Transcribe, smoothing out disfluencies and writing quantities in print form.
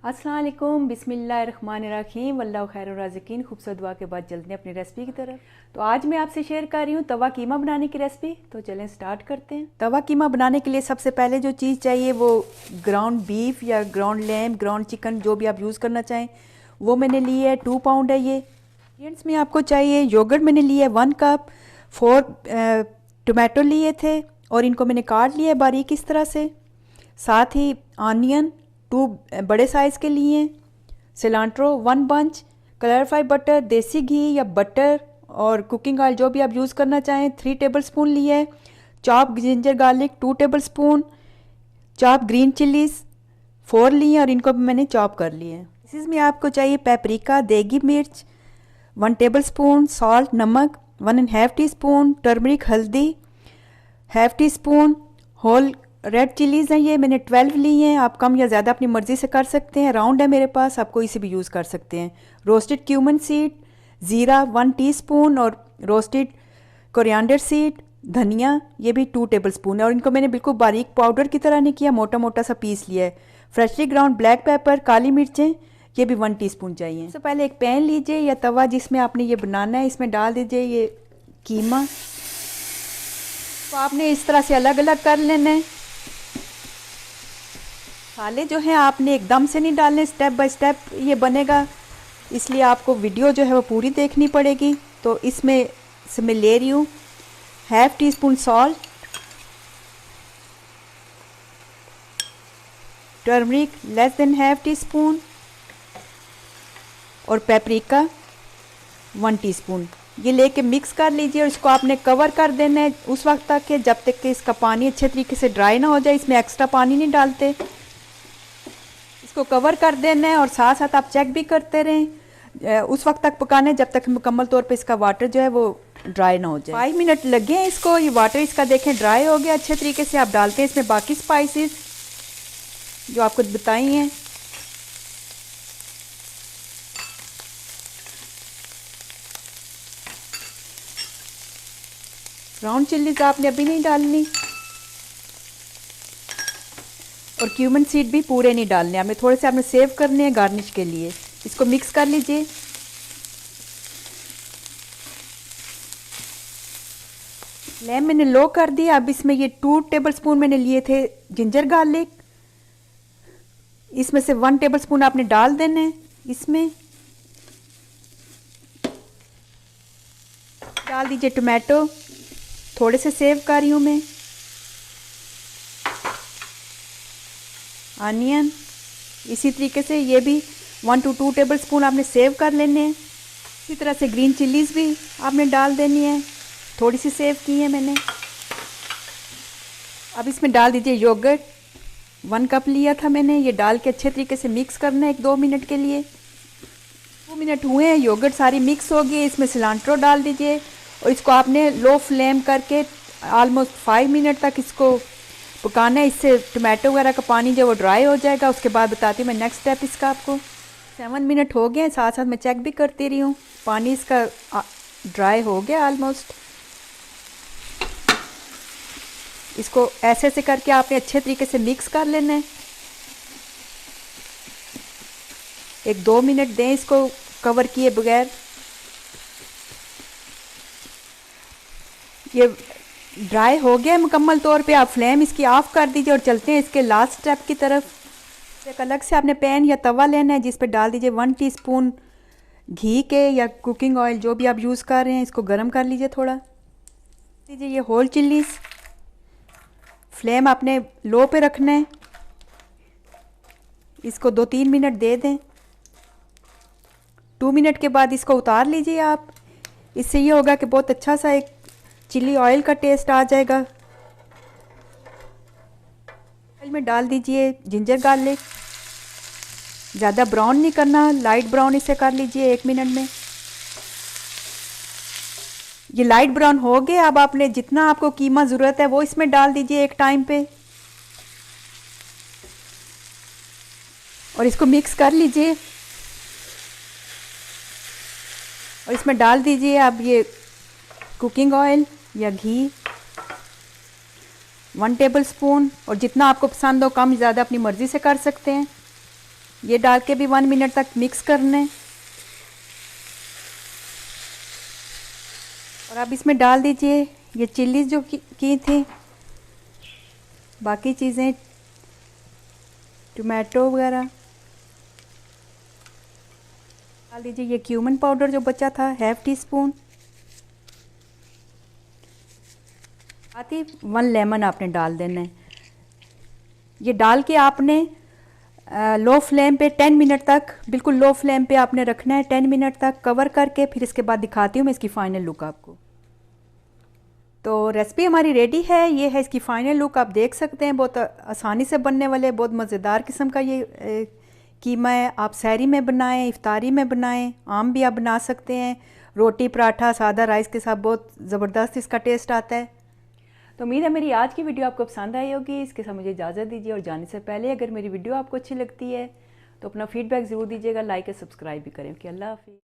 अस्सलाम वालेकुम, बिस्मिल्लाहिर्रहमानिर्रहीम, वल्लाहु खैरुर राज़िकीन। खूबसूरत दुआ के बाद चलते हैं अपनी रेसिपी की तरफ। तो आज मैं आपसे शेयर कर रही हूँ तवा कीमा बनाने की रेसिपी। तो चलें स्टार्ट करते हैं। तवा कीमा बनाने के लिए सबसे पहले जो चीज़ चाहिए वो ग्राउंड बीफ या ग्राउंड लैम, ग्राउंड चिकन, जो भी आप यूज़ करना चाहें वो मैंने ली है। 2 पाउंड है ये। इंग्रेडिएंट्स में आपको चाहिए योगर्ट मैंने लिया है 1 कप, 4 टमाटो लिए थे और इनको मैंने काट लिया है बारीक इस तरह से। साथ ही ऑनियन 2 बड़े साइज़ के लिए, सिलांट्रो 1 बंच, क्लैरिफाइड बटर, देसी घी या बटर और कुकिंग ऑयल जो भी आप यूज़ करना चाहें 3 टेबलस्पून लिए है। Chop ginger garlic 2 tablespoon, chop green chillies 4 लिए और इनको भी मैंने चॉप कर लिए हैं। इसमें आपको चाहिए पेपरिका, देगी मिर्च 1 टेबलस्पून, सॉल्ट नमक 1.5 टीस्पून, टर्मरिक हल्दी 1/2 टीस्पून, होल रेड चिलीज़ हैं ये मैंने 12 ली हैं। आप कम या ज़्यादा अपनी मर्ज़ी से कर सकते हैं। राउंड है मेरे पास, आप कोई से भी यूज़ कर सकते हैं। रोस्टेड क्यूमन सीड, ज़ीरा 1 टीस्पून और रोस्टेड कोरिएंडर सीड, धनिया ये भी 2 टेबलस्पून है और इनको मैंने बिल्कुल बारीक पाउडर की तरह नहीं किया, मोटा मोटा सा पीस लिया है। फ्रेशली ग्राउंड ब्लैक पेपर, काली मिर्चें ये भी 1 टीस्पून चाहिए। सबसे पहले एक पैन लीजिए या तवा जिसमें आपने ये बनाना है, इसमें डाल दीजिए ये कीमा। तो आपने इस तरह से अलग अलग कर लेना है। मसाले जो हैं आपने एकदम से नहीं डालने, स्टेप बाय स्टेप ये बनेगा, इसलिए आपको वीडियो जो है वो पूरी देखनी पड़ेगी। तो इसमें से मैं ले रही हूँ 1/2 teaspoon salt, turmeric less than 1/2 teaspoon और पेपरिका 1 टीस्पून। ये लेके मिक्स कर लीजिए और इसको आपने कवर कर देना है उस वक्त तक कि जब तक कि इसका पानी अच्छे तरीके से ड्राई ना हो जाए। इसमें एक्स्ट्रा पानी नहीं डालते, इसको कवर कर देना है और साथ साथ आप चेक भी करते रहें। उस वक्त तक पकाना है जब तक मुकम्मल तौर पे इसका वाटर जो है वो ड्राई ना हो जाए। 5 मिनट लगे हैं इसको। ये वाटर इसका देखें ड्राई हो गया अच्छे तरीके से। आप डालते हैं इसमें बाकी स्पाइसेस जो आपको बताई हैं। ब्राउन चिल्लीज आपने अभी नहीं डालनी और क्यूमन सीड भी पूरे नहीं डालने, हमें थोड़े से आपने सेव करने हैं गार्निश के लिए। इसको मिक्स कर लीजिए। फ्लेम मैंने लो कर दिया। अब इसमें ये 2 टेबलस्पून मैंने लिए थे जिंजर गार्लिक, इसमें से 1 टेबलस्पून आपने डाल देना है। इसमें डाल दीजिए टमाटो, थोड़े से सेव कर रही हूँ मैं। अनियन इसी तरीके से ये भी 1 to 2 टेबलस्पून आपने सेव कर लेने हैं। इसी तरह से ग्रीन चिलीज़ भी आपने डाल देनी है, थोड़ी सी सेव की है मैंने। अब इसमें डाल दीजिए योगर्ट, 1 कप लिया था मैंने। ये डाल के अच्छे तरीके से मिक्स करना है 1-2 मिनट के लिए। 2 मिनट हुए हैं, योगर्ट सारी मिक्स हो गई। इसमें सिलांट्रो डाल दीजिए और इसको आपने लो फ्लेम करके ऑलमोस्ट 5 मिनट तक इसको पकाना है। इससे टमाटो वगैरह का पानी जो वो ड्राई हो जाएगा। उसके बाद बताती हूँ मैं नेक्स्ट स्टेप इसका आपको। 7 मिनट हो गए हैं, साथ साथ मैं चेक भी करती रही हूँ। पानी इसका ड्राई हो गया ऑलमोस्ट। इसको ऐसे ऐसे करके आपने अच्छे तरीके से मिक्स कर लेना है। 1-2 मिनट दें इसको कवर किए बगैर। ये ड्राई हो गया मुकम्मल तौर पे। आप फ्लेम इसकी ऑफ कर दीजिए और चलते हैं इसके लास्ट स्टेप की तरफ। एक अलग से आपने पैन या तवा लेना है जिस पे डाल दीजिए 1 टीस्पून घी के या कुकिंग ऑयल जो भी आप यूज़ कर रहे हैं। इसको गर्म कर लीजिए थोड़ा। दीजिए ये होल चिल्लीज, फ्लेम आपने लो पे रखना है। इसको 2-3 मिनट दे दें। 2 मिनट के बाद इसको उतार लीजिए आप। इससे ये होगा कि बहुत अच्छा सा एक चिली ऑयल का टेस्ट आ जाएगा। ऑयल में डाल दीजिए जिंजर गार्लिक, ज़्यादा ब्राउन नहीं करना, लाइट ब्राउन इसे कर लीजिए 1 मिनट में। ये लाइट ब्राउन हो गए। अब आपने जितना आपको कीमा ज़रूरत है वो इसमें डाल दीजिए एक टाइम पे और इसको मिक्स कर लीजिए। और इसमें डाल दीजिए अब ये कुकिंग ऑयल या घी 1 टेबलस्पून, और जितना आपको पसंद हो कम ज़्यादा अपनी मर्ज़ी से कर सकते हैं। ये डाल के भी 1 मिनट तक मिक्स करना है। और अब इसमें डाल दीजिए ये चिल्लीज जो की थी, बाकी चीज़ें, टोमेटो वगैरह डाल दीजिए। ये क्यूमन पाउडर जो बचा था 1/2 टीस्पून। साथ ही 1 लेमन आपने डाल देना है। ये डाल के आपने लो फ्लेम पे 10 मिनट तक, बिल्कुल लो फ्लेम पे आपने रखना है 10 मिनट तक कवर करके। फिर इसके बाद दिखाती हूँ मैं इसकी फ़ाइनल लुक आपको। तो रेसिपी हमारी रेडी है, ये है इसकी फ़ाइनल लुक। आप देख सकते हैं बहुत आसानी से बनने वाले, बहुत मज़ेदार किस्म का ये कीमा है। आप सहरी में बनाएं, इफ्तारी में बनाएं, आम भी आप बना सकते हैं। रोटी, पराठा, सादा राइस के साथ बहुत ज़बरदस्त इसका टेस्ट आता है। तो उम्मीद है मेरी आज की वीडियो आपको पसंद आई होगी। इसके साथ मुझे इजाज़त दीजिए, और जाने से पहले अगर मेरी वीडियो आपको अच्छी लगती है तो अपना फीडबैक ज़रूर दीजिएगा, लाइक और सब्सक्राइब भी करें। कि अल्लाह हाफ़िज़।